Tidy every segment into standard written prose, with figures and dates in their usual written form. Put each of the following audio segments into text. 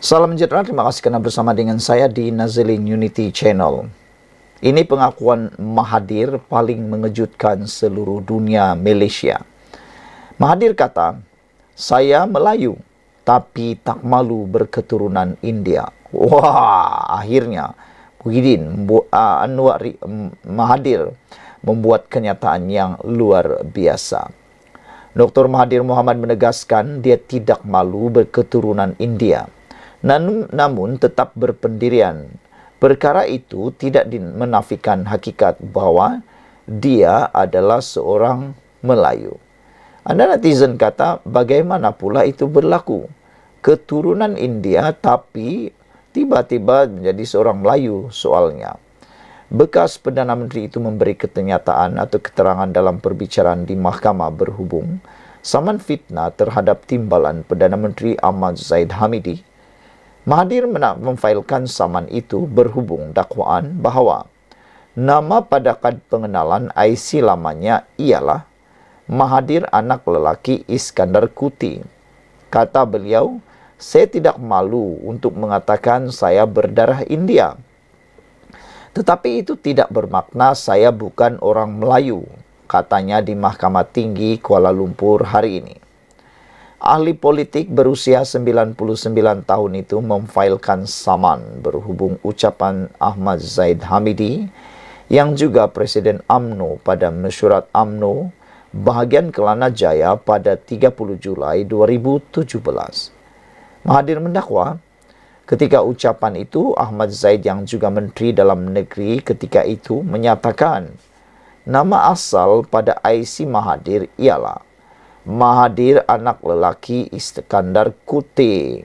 Salam sejahtera, terima kasih karena bersama dengan saya di Nazilin Unity Channel. Ini pengakuan Mahathir paling mengejutkan seluruh dunia Malaysia. Mahathir kata, saya Melayu tapi tak malu berketurunan India. Wah, akhirnya Muhyiddin Mahathir membuat kenyataan yang luar biasa. Dr. Mahathir Mohamad menegaskan dia tidak malu berketurunan India. Namun tetap berpendirian. Perkara itu tidak menafikan hakikat bahwa dia adalah seorang Melayu. Anda netizen kata, bagaimana pula itu berlaku? Keturunan India tapi tiba-tiba menjadi seorang Melayu soalnya. Bekas Perdana Menteri itu memberi kenyataan atau keterangan dalam perbicaraan di mahkamah berhubung saman fitnah terhadap timbalan Perdana Menteri Ahmad Zahid Hamidi. Mahathir memfailkan saman itu berhubung dakwaan bahawa nama pada kad pengenalan IC lamanya ialah Mahathir anak lelaki Iskandar Kuti. Kata beliau, saya tidak malu untuk mengatakan saya berdarah India. Tetapi itu tidak bermakna saya bukan orang Melayu, katanya di Mahkamah Tinggi Kuala Lumpur hari ini. Ahli politik berusia 99 tahun itu memfailkan saman berhubung ucapan Ahmad Zahid Hamidi yang juga Presiden UMNO pada mesyuarat UMNO bahagian Kelana Jaya pada 30 Julai 2017. Mahathir mendakwa, ketika ucapan itu Ahmad Zahid yang juga Menteri Dalam Negeri ketika itu menyatakan nama asal pada IC Mahathir ialah Mahathir anak lelaki Iskandar Kuti.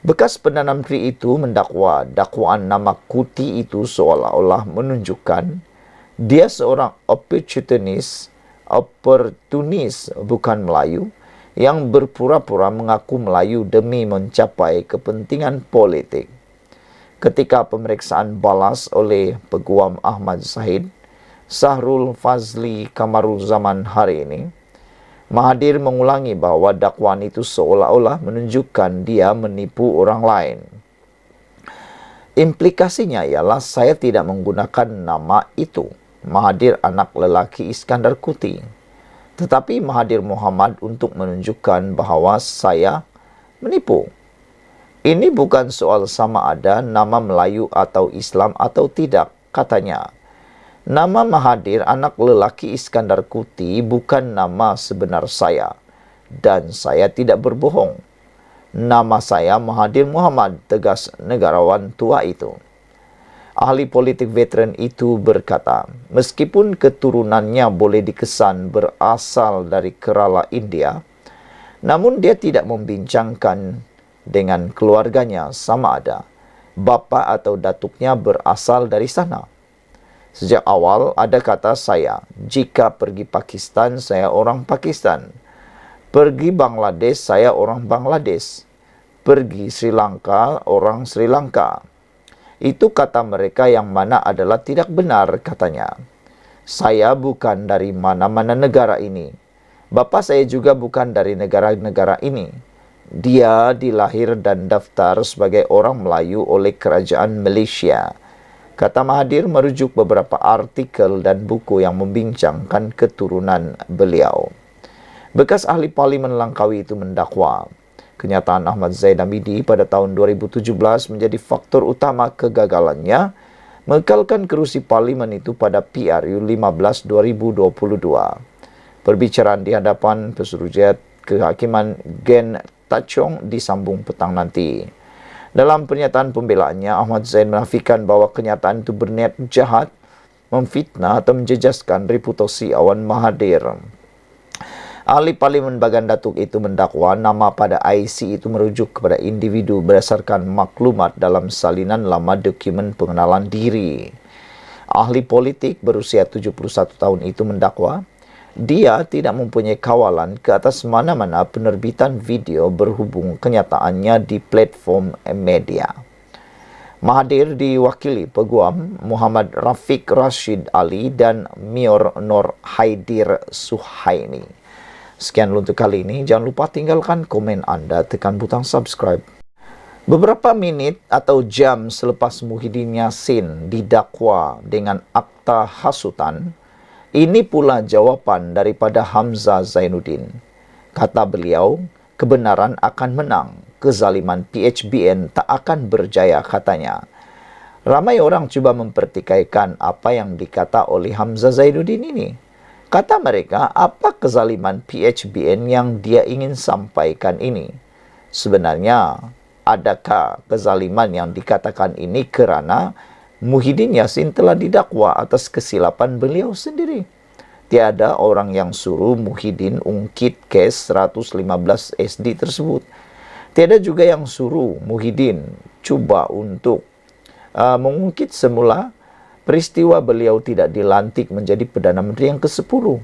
Bekas Perdana Menteri itu mendakwa dakwaan nama Kuti itu seolah-olah menunjukkan dia seorang oportunis bukan Melayu yang berpura-pura mengaku Melayu demi mencapai kepentingan politik. Ketika pemeriksaan balas oleh Peguam Ahmad Zahid, Sahrul Fazli Kamarul Zaman hari ini, Mahathir mengulangi bahawa dakwaan itu seolah-olah menunjukkan dia menipu orang lain. Implikasinya ialah saya tidak menggunakan nama itu, Mahathir anak lelaki Iskandar Kuti. Tetapi Mahathir Mohamad untuk menunjukkan bahawa saya menipu. Ini bukan soal sama ada nama Melayu atau Islam atau tidak, katanya. Nama Mahathir anak lelaki Iskandar Kuti bukan nama sebenar saya. Dan saya tidak berbohong. Nama saya Mahathir Mohamad, tegas negarawan tua itu. Ahli politik veteran itu berkata, meskipun keturunannya boleh dikesan berasal dari Kerala India, namun dia tidak membincangkan dengan keluarganya sama ada bapa atau datuknya berasal dari sana. Sejak awal ada kata saya, jika pergi Pakistan, saya orang Pakistan. Pergi Bangladesh, saya orang Bangladesh. Pergi Sri Lanka, orang Sri Lanka. Itu kata mereka yang mana adalah tidak benar, katanya. Saya bukan dari mana-mana negara ini. Bapa saya juga bukan dari negara-negara ini. Dia dilahir dan daftar sebagai orang Melayu oleh Kerajaan Malaysia. Kata Mahathir merujuk beberapa artikel dan buku yang membincangkan keturunan beliau. Bekas ahli parlimen Langkawi itu mendakwa kenyataan Ahmad Zahid Hamidi pada tahun 2017 menjadi faktor utama kegagalannya mengekalkan kerusi parlimen itu pada PRU 15 2022. Perbicaraan di hadapan Pesuruhjaya Kehakiman Gen Tachong disambung petang nanti. Dalam pernyataan pembelaannya, Ahmad Zahid menafikan bahawa kenyataan itu berniat jahat, memfitnah atau menjejaskan reputasi Awan Mahathir. Ahli Parlimen Bagan Datuk itu mendakwa nama pada IC itu merujuk kepada individu berdasarkan maklumat dalam salinan lama dokumen pengenalan diri. Ahli politik berusia 71 tahun itu mendakwa dia tidak mempunyai kawalan ke atas mana-mana penerbitan video berhubung kenyataannya di platform media. Mahathir diwakili Peguam Muhammad Rafiq Rashid Ali dan Mior Nur Haidir Suhaini. Sekian untuk kali ini. Jangan lupa tinggalkan komen anda, tekan butang subscribe. Beberapa menit atau jam selepas Muhyiddin Yassin didakwa dengan akta hasutan, ini pula jawaban daripada Hamzah Zainuddin. Kata beliau, kebenaran akan menang, kezaliman PHBN tak akan berjaya katanya. Ramai orang cuba mempertikaikan apa yang dikata oleh Hamzah Zainuddin ini. Kata mereka, apa kezaliman PHBN yang dia ingin sampaikan ini? Sebenarnya, adakah kezaliman yang dikatakan ini kerana Muhyiddin Yassin telah didakwa atas kesilapan beliau sendiri? Tiada orang yang suruh Muhyiddin ungkit kes 115 SD tersebut. Tiada juga yang suruh Muhyiddin cuba untuk mengungkit semula peristiwa beliau tidak dilantik menjadi Perdana Menteri yang ke-10.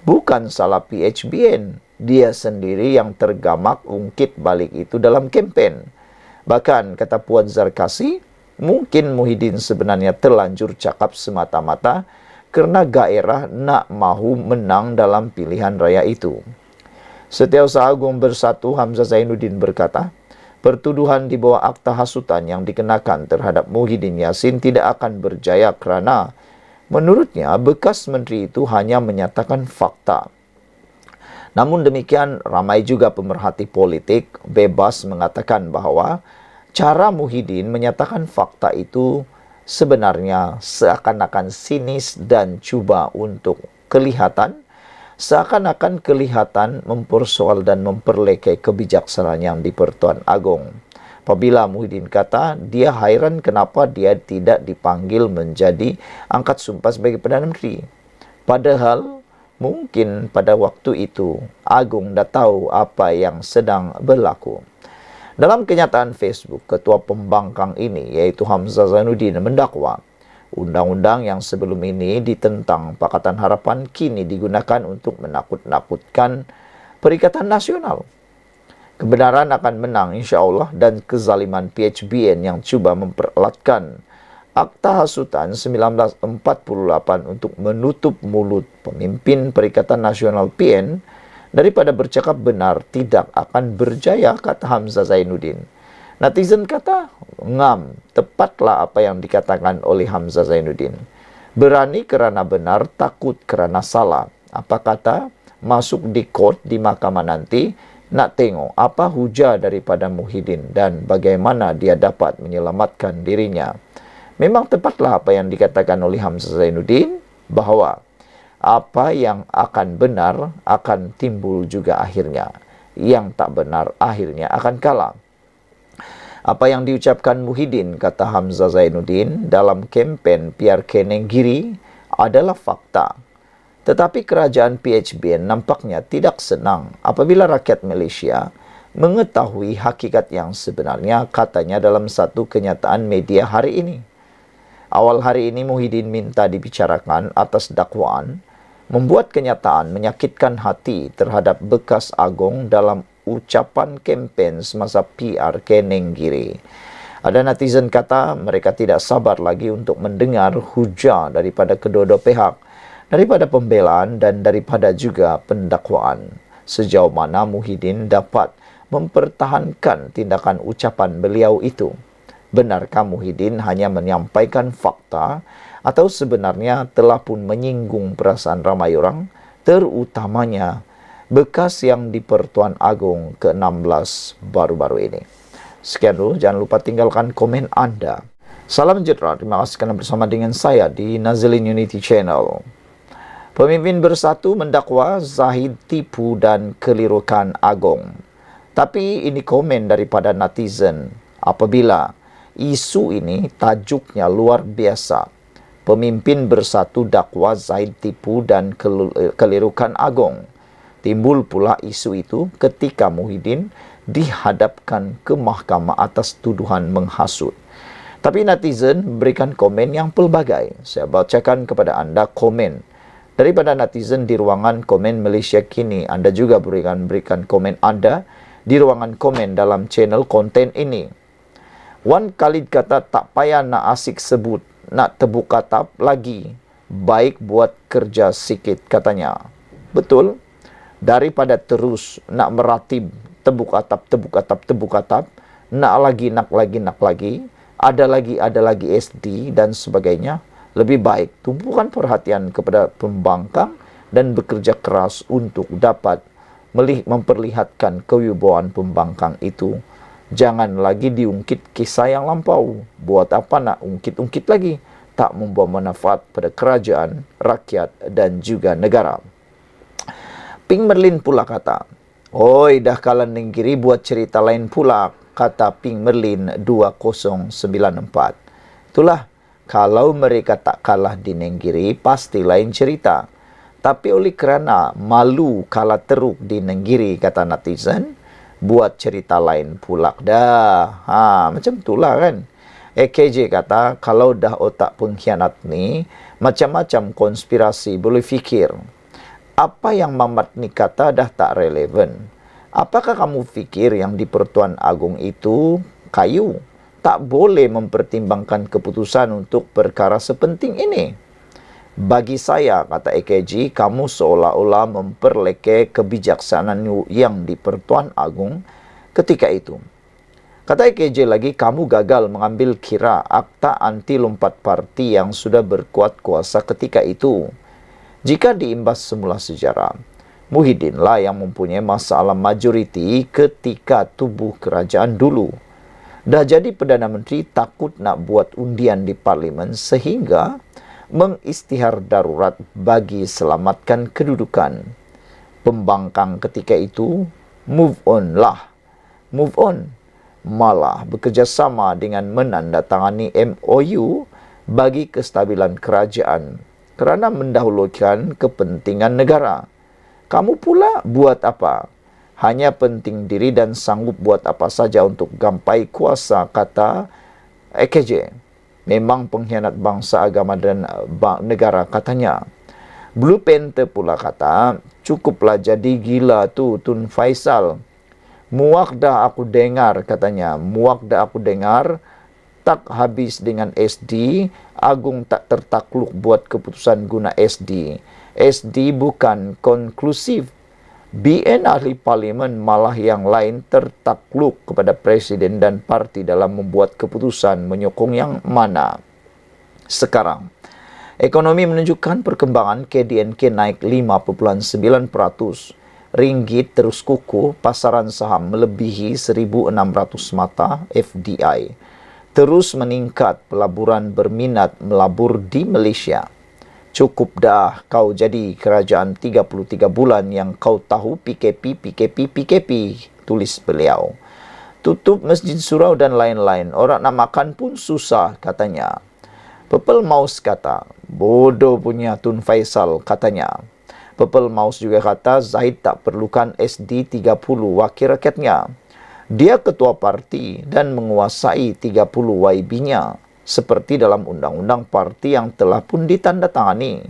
Bukan salah PHBN. Dia sendiri yang tergamak ungkit balik itu dalam kempen. Bahkan, kata Puan Zarkasi, mungkin Muhyiddin sebenarnya terlanjur cakap semata-mata kerana gairah nak mahu menang dalam pilihan raya itu. Setiausaha Agung Bersatu Hamzah Zainuddin berkata, pertuduhan di bawah akta hasutan yang dikenakan terhadap Muhyiddin Yassin tidak akan berjaya kerana menurutnya bekas menteri itu hanya menyatakan fakta. Namun demikian, ramai juga pemerhati politik bebas mengatakan bahawa cara Muhyiddin menyatakan fakta itu sebenarnya seakan-akan sinis dan cuba untuk seakan-akan kelihatan mempersoal dan memperlekai kebijaksanaan yang di Pertuan Agong. Apabila Muhyiddin kata, dia hairan kenapa dia tidak dipanggil menjadi angkat sumpah sebagai Perdana Menteri. Padahal, mungkin pada waktu itu, Agung dah tahu apa yang sedang berlaku. Dalam kenyataan Facebook, Ketua Pembangkang ini, iaitu Hamzah Zainuddin, mendakwa undang-undang yang sebelum ini ditentang Pakatan Harapan kini digunakan untuk menakut-nakutkan Perikatan Nasional. Kebenaran akan menang insya-Allah dan kezaliman PHBN yang cuba memperalatkan Akta Hasutan 1948 untuk menutup mulut pemimpin Perikatan Nasional PN daripada bercakap benar tidak akan berjaya, kata Hamzah Zainuddin. Netizen kata, ngam, tepatlah apa yang dikatakan oleh Hamzah Zainuddin. Berani kerana benar, takut kerana salah. Apa kata, masuk di court di mahkamah nanti, nak tengok apa hujah daripada Muhyiddin dan bagaimana dia dapat menyelamatkan dirinya. Memang tepatlah apa yang dikatakan oleh Hamzah Zainuddin, bahawa apa yang akan benar akan timbul juga akhirnya. Yang tak benar akhirnya akan kalah. Apa yang diucapkan Muhyiddin, kata Hamzah Zainuddin, dalam kempen PRK Nenggiri adalah fakta. Tetapi kerajaan PHBN nampaknya tidak senang apabila rakyat Malaysia mengetahui hakikat yang sebenarnya, katanya dalam satu kenyataan media hari ini. Awal hari ini Muhyiddin minta dibicarakan atas dakwaan membuat kenyataan menyakitkan hati terhadap bekas Agong dalam ucapan kempen semasa PRK Nenggiri. Ada netizen kata mereka tidak sabar lagi untuk mendengar hujah daripada kedua-dua pihak, daripada pembelaan dan daripada juga pendakwaan. Sejauh mana Muhyiddin dapat mempertahankan tindakan ucapan beliau itu? Benarkah Muhyiddin hanya menyampaikan fakta atau sebenarnya telah pun menyinggung perasaan ramai orang, terutamanya bekas yang di Pertuan Agong ke-16 baru-baru ini? Sekian dulu, jangan lupa tinggalkan komen Anda. Salam sejahtera, terima kasih kerana bersama dengan saya di Nazilin Unity Channel. Pemimpin Bersatu mendakwa Zahid tipu dan kelirukan Agong. Tapi ini komen daripada netizen apabila isu ini tajuknya luar biasa. Pemimpin Bersatu dakwa Zahid tipu dan kelirukan Agong. Timbul pula isu itu ketika Muhyiddin dihadapkan ke mahkamah atas tuduhan menghasut. Tapi netizen memberikan komen yang pelbagai. Saya bacakan kepada anda komen daripada netizen di ruangan komen Malaysia Kini. Anda juga berikan komen anda di ruangan komen dalam channel konten ini. Wan Khalid kata, tak payah nak asik sebut, nak tebuk katap lagi. Baik buat kerja sikit, katanya. Betul. Daripada terus nak meratib tebuk atap, nak lagi, ada lagi SD dan sebagainya. Lebih baik tumpukan perhatian kepada pembangkang dan bekerja keras untuk dapat memperlihatkan kewibawaan pembangkang itu. Jangan lagi diungkit kisah yang lampau. Buat apa nak ungkit-ungkit lagi? Tak membawa manfaat pada kerajaan, rakyat dan juga negara. Ping Merlin pula kata, "Oi, dah kalah Nenggiri buat cerita lain pula," kata Ping Merlin 2094. Itulah, kalau mereka tak kalah di Nenggiri, pasti lain cerita. Tapi oleh kerana malu kalah teruk di Nenggiri, kata netizen, buat cerita lain pula dah. Macam itulah kan. AKJ kata, kalau dah otak pengkhianat ni, macam-macam konspirasi boleh fikir. Apa yang Mamat ni kata dah tak relevan. Apakah kamu fikir yang di Pertuan Agong itu kayu? Tak boleh mempertimbangkan keputusan untuk perkara sepenting ini. Bagi saya, kata AKG, kamu seolah-olah memperlekeh kebijaksanaan yang di Pertuan Agong ketika itu. Kata AKJ lagi, kamu gagal mengambil kira akta anti lompat parti yang sudah berkuat kuasa ketika itu. Jika diimbas semula sejarah, Muhyiddin lah yang mempunyai masalah majoriti ketika tubuh kerajaan dulu. Dah jadi Perdana Menteri, takut nak buat undian di Parlimen sehingga mengisytihar darurat bagi selamatkan kedudukan. Pembangkang ketika itu, move on lah. Move on. Malah bekerjasama dengan menandatangani MOU bagi kestabilan kerajaan kerana mendahulukan kepentingan negara. Kamu pula buat apa? Hanya penting diri dan sanggup buat apa saja untuk gampai kuasa, kata AKJ. Memang pengkhianat bangsa, agama dan negara, katanya. Blue Panther pula kata, cukuplah jadi gila tu Tun Faisal. Muak dah aku dengar, katanya. Muak dah aku dengar, tak habis dengan SD, Agung tak tertakluk buat keputusan guna SD. SD bukan konklusif. BN ahli parlimen malah yang lain tertakluk kepada presiden dan parti dalam membuat keputusan menyokong yang mana. Sekarang, ekonomi menunjukkan perkembangan KDNK naik 5.9%. Ringgit terus kukuh, pasaran saham melebihi 1.600 mata FDI. Terus meningkat, pelaburan berminat melabur di Malaysia. Cukup dah kau jadi kerajaan 33 bulan yang kau tahu PKP, tulis beliau. Tutup Masjid Surau dan lain-lain. Orang nak makan pun susah, katanya. Pepel Maus kata, bodoh punya Tun Faisal, katanya. Pepel Maus juga kata, Zahid tak perlukan SD 30 wakil rakyatnya. Dia ketua parti dan menguasai 30 YB-nya. Seperti dalam undang-undang parti yang telah pun ditandatangani.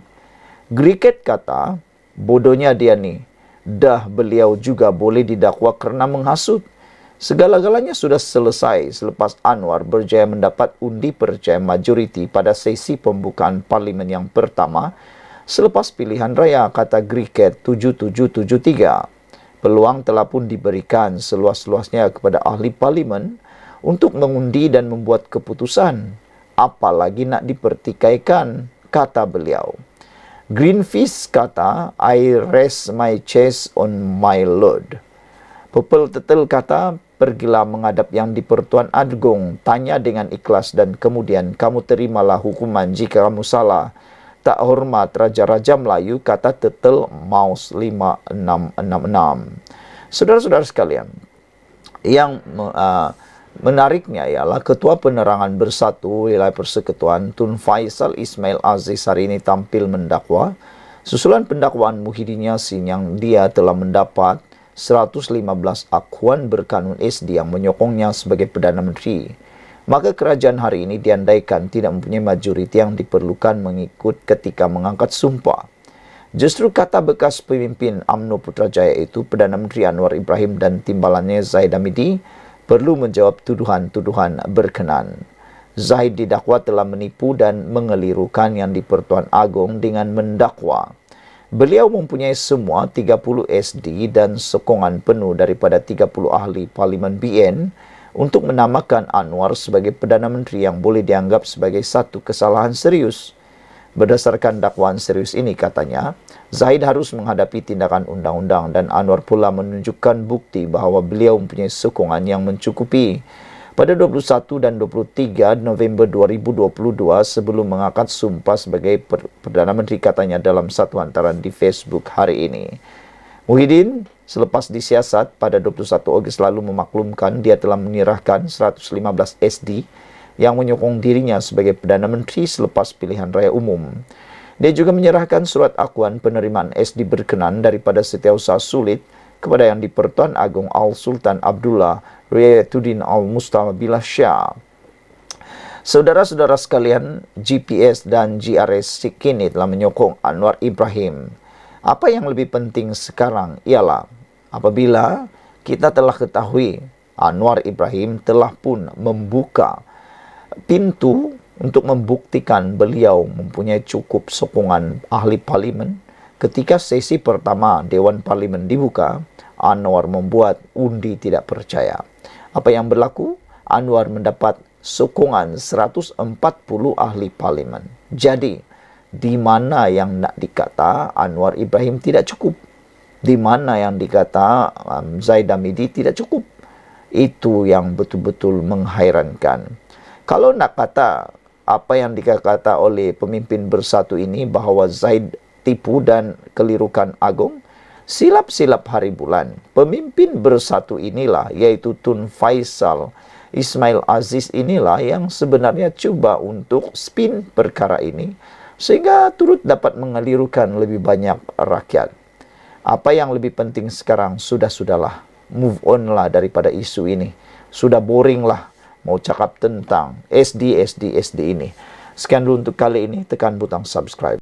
Griket kata, bodohnya dia ni. Dah beliau juga boleh didakwa kerana menghasut. Segala-galanya sudah selesai selepas Anwar berjaya mendapat undi percaya majoriti pada sesi pembukaan parlimen yang pertama selepas pilihan raya, kata Griket 7773. Peluang telah pun diberikan seluas-luasnya kepada ahli parlimen untuk mengundi dan membuat keputusan. Apalagi nak dipertikaikan, kata beliau. Greenfish kata, I rest my chest on my lord. Pepel Tetel kata, pergilah menghadap yang di Pertuan Agong, tanya dengan ikhlas dan kemudian kamu terimalah hukuman jika kamu salah. Tak hormat Raja-Raja Melayu, kata Tetel Maus 5666. Saudara-saudara sekalian, yang menariknya ialah Ketua Penerangan Bersatu Wilayah Persekutuan Tun Faisal Ismail Aziz hari ini tampil mendakwa susulan pendakwaan Muhyiddin Yassin yang dia telah mendapat 115 akuan berkanun SD yang menyokongnya sebagai Perdana Menteri. Maka kerajaan hari ini diandaikan tidak mempunyai majoriti yang diperlukan mengikut ketika mengangkat sumpah. Justru kata bekas pemimpin UMNO Putrajaya itu, Perdana Menteri Anwar Ibrahim dan timbalannya Zahid Hamidi perlu menjawab tuduhan-tuduhan berkenan. Zahid didakwa telah menipu dan mengelirukan yang di Pertuan Agong dengan mendakwa. Beliau mempunyai semua 30 SD dan sokongan penuh daripada 30 ahli Parlimen BN untuk menamakan Anwar sebagai Perdana Menteri yang boleh dianggap sebagai satu kesalahan serius. Berdasarkan dakwaan serius ini, katanya, Zahid harus menghadapi tindakan undang-undang dan Anwar pula menunjukkan bukti bahawa beliau mempunyai sokongan yang mencukupi. Pada 21 dan 23 November 2022, sebelum mengangkat sumpah sebagai Perdana Menteri, katanya dalam satu hantaran di Facebook hari ini. Muhyiddin selepas disiasat pada 21 Ogos lalu memaklumkan dia telah menyerahkan 115 SD yang menyokong dirinya sebagai Perdana Menteri selepas pilihan raya umum. Dia juga menyerahkan surat akuan penerimaan SD berkenan daripada Setiausaha Sulit kepada Yang di-Pertuan Agong Al-Sultan Abdullah Riayatuddin Al-Mustabillah Shah. Saudara-saudara sekalian, GPS dan GRS kini telah menyokong Anwar Ibrahim. Apa yang lebih penting sekarang ialah apabila kita telah ketahui Anwar Ibrahim telah pun membuka pintu untuk membuktikan beliau mempunyai cukup sokongan ahli parlimen. Ketika sesi pertama Dewan Parlimen dibuka, Anwar membuat undi tidak percaya. Apa yang berlaku? Anwar mendapat sokongan 140 ahli parlimen. Jadi, di mana yang nak dikata Anwar Ibrahim tidak cukup? Di mana yang dikata Zaid Hamidi tidak cukup? Itu yang betul-betul menghairankan. Kalau nak kata apa yang dikata oleh pemimpin bersatu ini bahawa Zaid tipu dan kelirukan agung, silap-silap hari bulan. Pemimpin bersatu inilah, iaitu Tun Faisal Ismail Aziz inilah yang sebenarnya cuba untuk spin perkara ini sehingga turut dapat mengelirukan lebih banyak rakyat. Apa yang lebih penting sekarang, sudahlah. Move on lah daripada isu ini. Sudah boring lah mau cakap tentang SD ini. Sekian dulu untuk kali ini. Tekan butang subscribe.